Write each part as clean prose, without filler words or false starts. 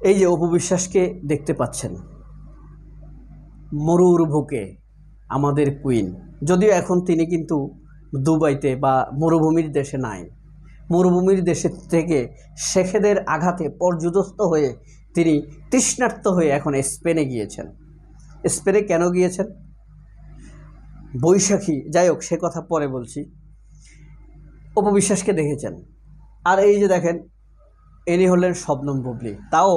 এই যে অপু বিশ্বাসকে দেখতে পাচ্ছেন, মরুর বুকে আমাদের কুইন। যদিও এখন তিনি কিন্তু দুবাইতে বা মরুভূমির দেশে নাই। মরুভূমির দেশের থেকে শেখেদের আঘাতে পর্যুদস্ত হয়ে তিনি তৃষ্ণার্ত হয়ে এখন স্পেনে গিয়েছেন। স্পেনে কেন গিয়েছেন? বৈশাখী, যাই হোক সে কথা পরে বলছি। অপু বিশ্বাসকে দেখেছেন, আর এই যে দেখেন ইনি হলেন শবনম বুবলী, তাও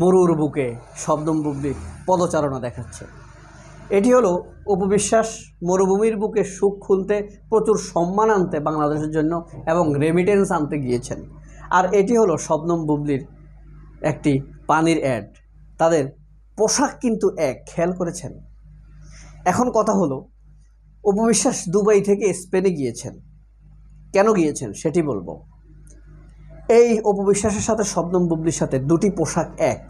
মরুর বুকে শবনম বুবলী পদচারণা দেখাচ্ছে। এটি হলো অপু বিশ্বাস মরুভূমির বুকে সুখ খুলতে, প্রচুর সম্মান আনতে বাংলাদেশের জন্য এবং রেমিটেন্স আনতে গিয়েছেন। আর এটি হলো শবনম বুবলীর একটি পানির অ্যাড। তাদের পোশাক কিন্তু এক, খেয়াল করেছেন? এখন কথা হলো অপু বিশ্বাস দুবাই থেকে স্পেনে গিয়েছেন, কেন গিয়েছেন সেটি বলবো। এই অপু বিশ্বাসের সাথে শবনম বুবলীর সাথে দুটি পোশাক এক,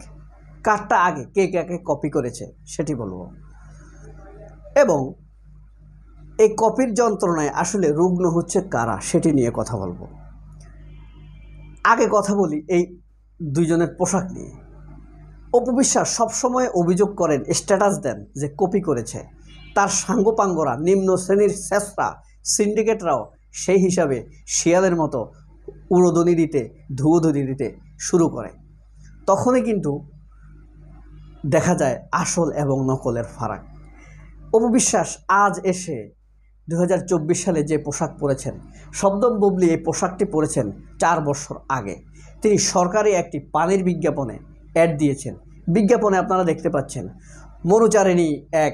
কারটা আগে, কে কাকে কপি করেছে সেটি বলবো। এবং এই কপির যন্ত্রণায় আসলে রুগ্ন হচ্ছে কারা সেটি নিয়ে কথা বলবো। আগে কথা বলি এই দুইজনের পোশাক নিয়ে। অপু বিশ্বাস সবসময় অভিযোগ করেন, স্ট্যাটাস দেন যে কপি করেছে। তার সাঙ্গপাঙ্গরা, নিম্ন শ্রেণীর শেষরা, সিন্ডিকেটরাও সেই হিসাবে শিয়ালের মতো উড়োধ্বনি দিতে, ধুয়োধ্বনি দিতে শুরু করে। তখনই কিন্তু দেখা যায় আসল এবং নকলের ফারাক। অপু বিশ্বাস আজ এসে 2024 সালে যে পোশাক পরেছেন, শবনম বুবলী এই পোশাকটি পরেছেন 4 বছর আগে। তিনি সরকারি একটি পানির বিজ্ঞাপনে অ্যাড দিয়েছেন। বিজ্ঞাপনে আপনারা দেখতে পাচ্ছেন মরুচারিণী এক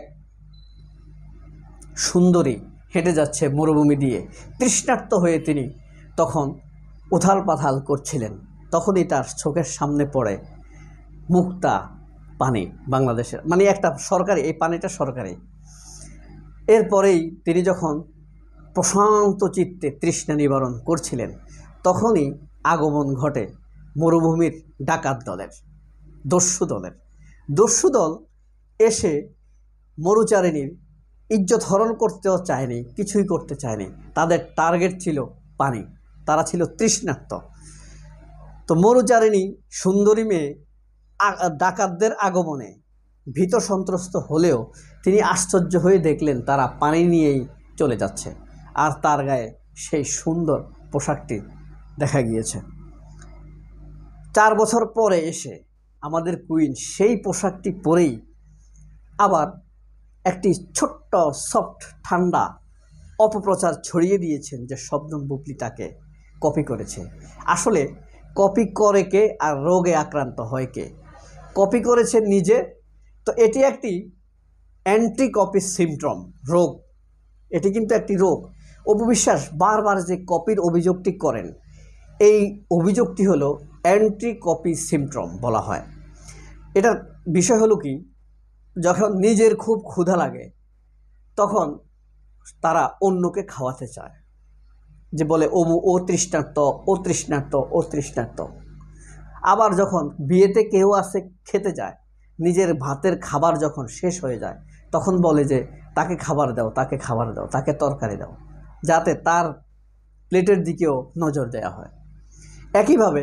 সুন্দরী হেঁটে যাচ্ছে মরুভূমি দিয়ে, তৃষ্ণার্ত হয়ে তিনি তখন উথাল পাথাল করছিলেন। তখনই তার চোখের সামনে পড়ে মুক্তা পানি, বাংলাদেশের মানে একটা সরকারি, এই পানিটা সরকারি। এরপরেই তিনি যখন প্রশান্ত চিত্তে তৃষ্ণা নিবারণ করছিলেন, তখনই আগমন ঘটে মরুভূমির ডাকাত দলের, দস্যু দল এসে মরুচারিণীর ইজ্জত হরণ করতেও চায়নি, কিছুই করতে চায়নি। তাদের টার্গেট ছিল পানি, তারা ছিল তৃষ্ণার্ত। তো মরুচারিণী সুন্দরী মেয়ে ডাকাতদের আগমনে ভীত সন্ত্রস্ত হলেও তিনি আশ্চর্য হয়ে দেখলেন তারা পানি নিয়েই চলে যাচ্ছে, আর তার গায়ে সেই সুন্দর পোশাকটি দেখা গিয়েছে। 4 বছর পরে এসে আমাদের কুইন সেই পোশাকটি পরেই আবার একটি ছোট্ট সফট ঠান্ডা অপপ্রচার ছড়িয়ে দিয়েছেন যে শবনম বুবলী তাকে কপি করেছে। আসলে কপি করে কে আর রোগে আক্রান্ত হয় কে? কপি করেছে নিজে, তো এটি একটি অ্যান্টি কপি সিমট্রম রোগ, এটি কিন্তু একটি রোগ। অপু বিশ্বাস বারবার যে কপির অভিযোগটি করেন, এই অভিযোগটি হলো অ্যান্টি কপি সিমট্রম বলা হয়। এটার বিষয় হলো কি, যখন নিজের খুব ক্ষুধা লাগে তখন তারা অন্যকে খাওয়াতে চায়, যে বলে ও তৃষ্ণার্ত, ও তৃষ্ণার্ত, ও তৃষ্ণার্ত। আবার যখন বিয়েতে কেউ আসে খেতে যায়, নিজের ভাতের খাবার যখন শেষ হয়ে যায় তখন বলে যে তাকে খাবার দাও, তাকে খাবার দাও, তাকে তরকারি দাও, যাতে তার প্লেটের দিকেও নজর দেওয়া হয়। একইভাবে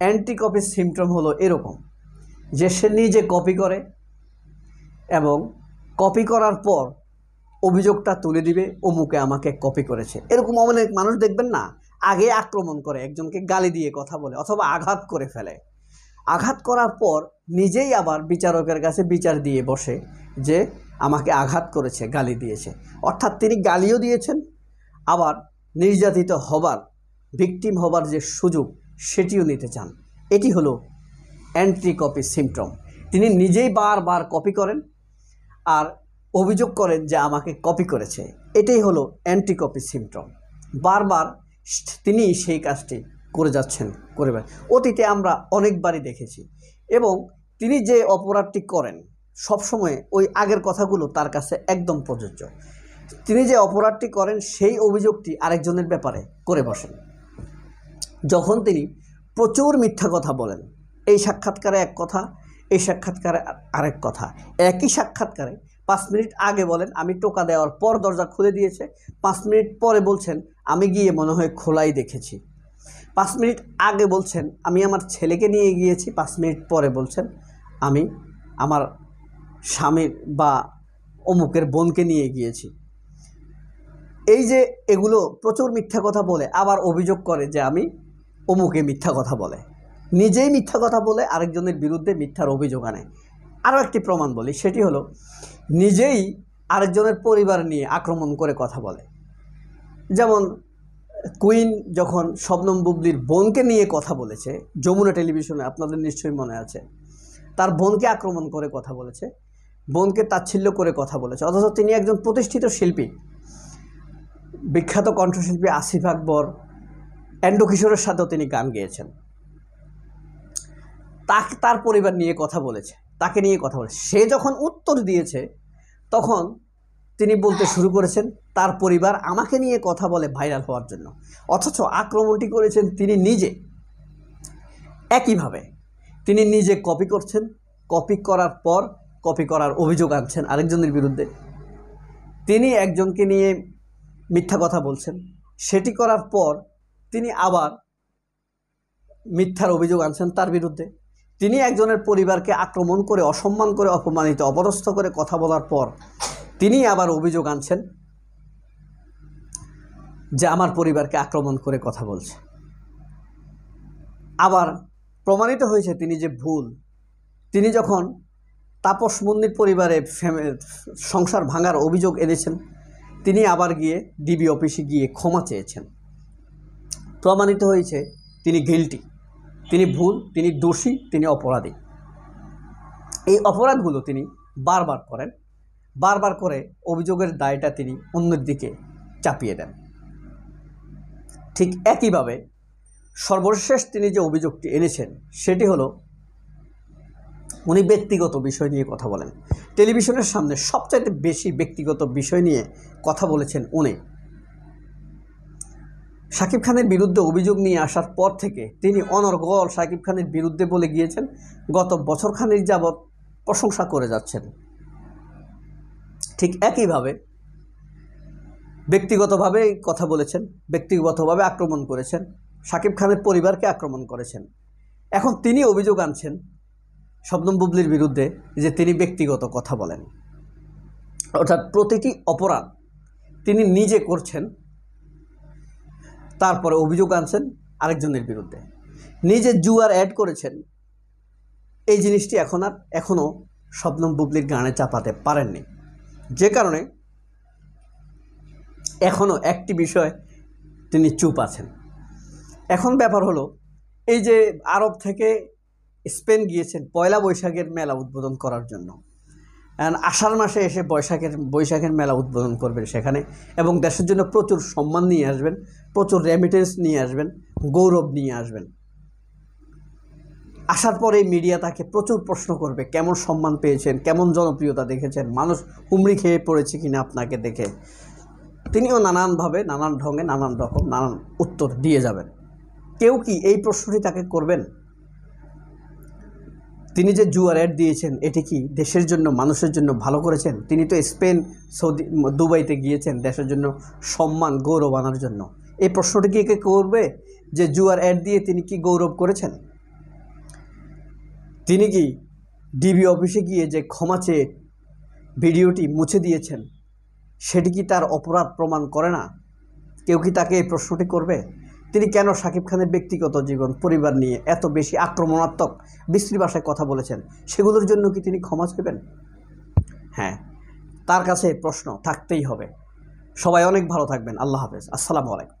অ্যান্টি কপি সিমট্রম হলো এরকম, যে সে নিজে কপি করে এবং কপি করার পর অভিযোগটা তুলে দিবে, অমুকে আমাকে কপি করেছে। এরকম অনেক মানুষ দেখবেন না, আগে আক্রমণ করে, একজনকে গালি দিয়ে কথা বলে অথবা আঘাত করে ফেলে। আঘাত করার পর নিজেই আবার বিচারকের কাছে বিচার দিয়ে বসে যে আমাকে আঘাত করেছে, গালি দিয়েছে। অর্থাৎ তিনি গালিও দিয়েছেন, আবার নির্যাতিত হবার, ভিকটিম হবার যে সুযোগ সেটিও নিতে চান। এটি হলো অ্যান্টি কপি সিমট্রম। তিনি নিজেই বারবার কপি করেন আর অভিযোগ করেন যে আমাকে কপি করেছে। এটাই হলো অ্যান্টি কপি সিমট্রম। বারবার তিনি সেই কাজটি করে যাচ্ছেন, অতীতে আমরা অনেকবারই দেখেছি। এবং তিনি যে অপরাধটি করেন সবসময় ওই আগের কথাগুলো তার কাছে একদম প্রযোজ্য। তিনি যে অপরাধটি করেন সেই অভিযোগটি আরেকজনের ব্যাপারে করে বসেন। যখন তিনি প্রচুর মিথ্যা কথা বলেন, এই সাক্ষাৎকারে এক কথা, এই সাক্ষাৎকারে আরেক কথা। একই সাক্ষাৎকারে 5 মিনিট আগে বলেন আমি টোকা দেওয়ার পর দরজা খুলে দিয়েছে, 5 মিনিট পরে বলছেন আমি গিয়ে মনে হয় খোলাই দেখেছি। 5 মিনিট আগে বলছেন আমি আমার ছেলেকে নিয়ে গিয়েছি, 5 মিনিট পরে বলছেন আমি আমার স্বামীর বা অমুকের বোনকে নিয়ে গিয়েছি। এই যে এগুলো প্রচুর মিথ্যা কথা বলে আবার অভিযোগ করে যে আমি অমুকে মিথ্যা কথা বলে, নিজেই মিথ্যা কথা বলে আরেকজনের বিরুদ্ধে মিথ্যার অভিযোগ আনে। আরও একটি প্রমাণ বলি, সেটি হলো নিজেই আরেকজনের পরিবার নিয়ে আক্রমণ করে কথা বলে। যেমন কুইন যখন শবনম বুবলির বোনকে নিয়ে কথা বলেছে যমুনা টেলিভিশনে, আপনাদের নিশ্চয়ই মনে আছে, তার বোনকে আক্রমণ করে কথা বলেছে, বোনকে তাচ্ছিল্য করে কথা বলেছে, অথচ তিনি একজন প্রতিষ্ঠিত শিল্পী, বিখ্যাত কণ্ঠশিল্পী আসিফ আকবর, এন্ডো কিশোরের সাথেও তিনি গান গেয়েছেন। তার পরিবার নিয়ে কথা বলেছে, তাকে নিয়ে কথা বলেছে। সে যখন উত্তর দিয়েছে তখন তিনি বলতে শুরু করেছেন তার পরিবার আমাকে নিয়ে কথা বলে ভাইরাল হওয়ার জন্য, অথচ আক্রমণটি করেছেন তিনি নিজে। একইভাবে তিনি নিজে কপি করছেন, কপি করার পর কপি করার অভিযোগ আনছেন আরেকজনের বিরুদ্ধে। তিনি একজনকে নিয়ে মিথ্যা কথা বলছেন, সেটি করার পর তিনি আবার মিথ্যার অভিযোগ আনছেন তার বিরুদ্ধে। তিনি একজনের পরিবারকে আক্রমণ করে, অসম্মান করে, অপমানিত, অপদস্থ করে কথা বলার পর তিনি আবার অভিযোগ আনছেন যে আমার পরিবারকে আক্রমণ করে কথা বলছে। আবার প্রমাণিত হয়েছে তিনি যে ভুল। তিনি যখন তাপস মন্দির পরিবারে সংসার ভাঙার অভিযোগ এনেছেন, তিনি আবার গিয়ে ডিবি অফিসে গিয়ে ক্ষমা চেয়েছেন। প্রমাণিত হয়েছে তিনি গিল্টি, তিনি ভুল, তিনি দোষী, তিনি অপরাধী। এই অপরাধগুলো তিনি বারবার করেন, বারবার করে অভিযোগের দায়টা তিনি অন্যের দিকে চাপিয়ে দেন। ঠিক একইভাবে সর্বশেষ তিনি যে অভিযোগটি এনেছেন সেটি হলো উনি ব্যক্তিগত বিষয় নিয়ে কথা বলেন। টেলিভিশনের সামনে সবচাইতে বেশি ব্যক্তিগত বিষয় নিয়ে কথা বলেছেন উনি। শাকিব খানের বিরুদ্ধে অভিযোগ নিয়ে আসার পর থেকে তিনি অনর্গল শাকিব খানের বিরুদ্ধে বলে গিয়েছেন, গত বছরখানেক যাবৎ প্রশংসা করে যাচ্ছেন। ঠিক একইভাবে ব্যক্তিগতভাবে কথা বলেছেন, ব্যক্তিগতভাবে আক্রমণ করেছেন, শাকিব খানের পরিবারকে আক্রমণ করেছেন। এখন তিনি অভিযোগ আনছেন শবনম বুবলির বিরুদ্ধে যে তিনি ব্যক্তিগত কথা বলেন, অর্থাৎ প্রতিটি অপরাধ তিনি নিজে করছেন, তারপরে অভিযোগ আনছেন আরেকজনের বিরুদ্ধে। নিজে জুয়ার অ্যাড করেছেন, এই জিনিসটি এখনও শবনম বুবলির গানে চাপাতে পারেননি, যে কারণে এখনও একটি বিষয় তিনি চুপ আছেন। এখন ব্যাপার হলো এই যে আরব থেকে স্পেন গিয়েছেন পয়লা বৈশাখের মেলা উদ্বোধন করার জন্য, আষাঢ় মাসে এসে বৈশাখের মেলা উদ্বোধন করবেন সেখানে, এবং দেশের জন্য প্রচুর সম্মান নিয়ে আসবেন, প্রচুর রেমিটেন্স নিয়ে আসবেন, গৌরব নিয়ে আসবেন। আসার পরে মিডিয়া তাকে প্রচুর প্রশ্ন করবে, কেমন সম্মান পেয়েছেন, কেমন জনপ্রিয়তা দেখেছেন, মানুষ হুমড়ি খেয়ে পড়েছে কিনা আপনাকে দেখে। তিনিও নানানভাবে, নানান ঢঙে, নানান রকম, নানান উত্তর দিয়ে যাবেন। কেউ কি এই প্রশ্নটি তাকে করবেন? তিনি যে জুয়ার অ্যাড দিয়েছেন এটি কি দেশের জন্য, মানুষের জন্য ভালো করেছেন? তিনি তো স্পেন, সৌদি, দুবাইতে গিয়েছেন দেশের জন্য সম্মান, গৌরব আনার জন্য। এই প্রশ্নটি কি কে করবে যে জুয়ার অ্যাড দিয়ে তিনি কি গৌরব করেছেন? তিনি কি ডিবি অফিসে গিয়ে যে ক্ষমা চেয়ে ভিডিওটি মুছে দিয়েছেন সেটি কি তার অপরাধ প্রমাণ করে না? কেউ কি তাকে এই প্রশ্নটি করবে? তিনি কেন শাকিব খানের ব্যক্তিগত জীবন, পরিবার নিয়ে এত বেশি আক্রমণাত্মক বিশ্রী ভাষায় কথা বলেছেন, সেগুলোর জন্য কি তিনি ক্ষমা চাইবেন? হ্যাঁ, তার কাছে প্রশ্ন থাকতেই হবে। সবাই অনেক ভালো থাকবেন। আল্লাহ হাফেজ। আসসালামু আলাইকুম।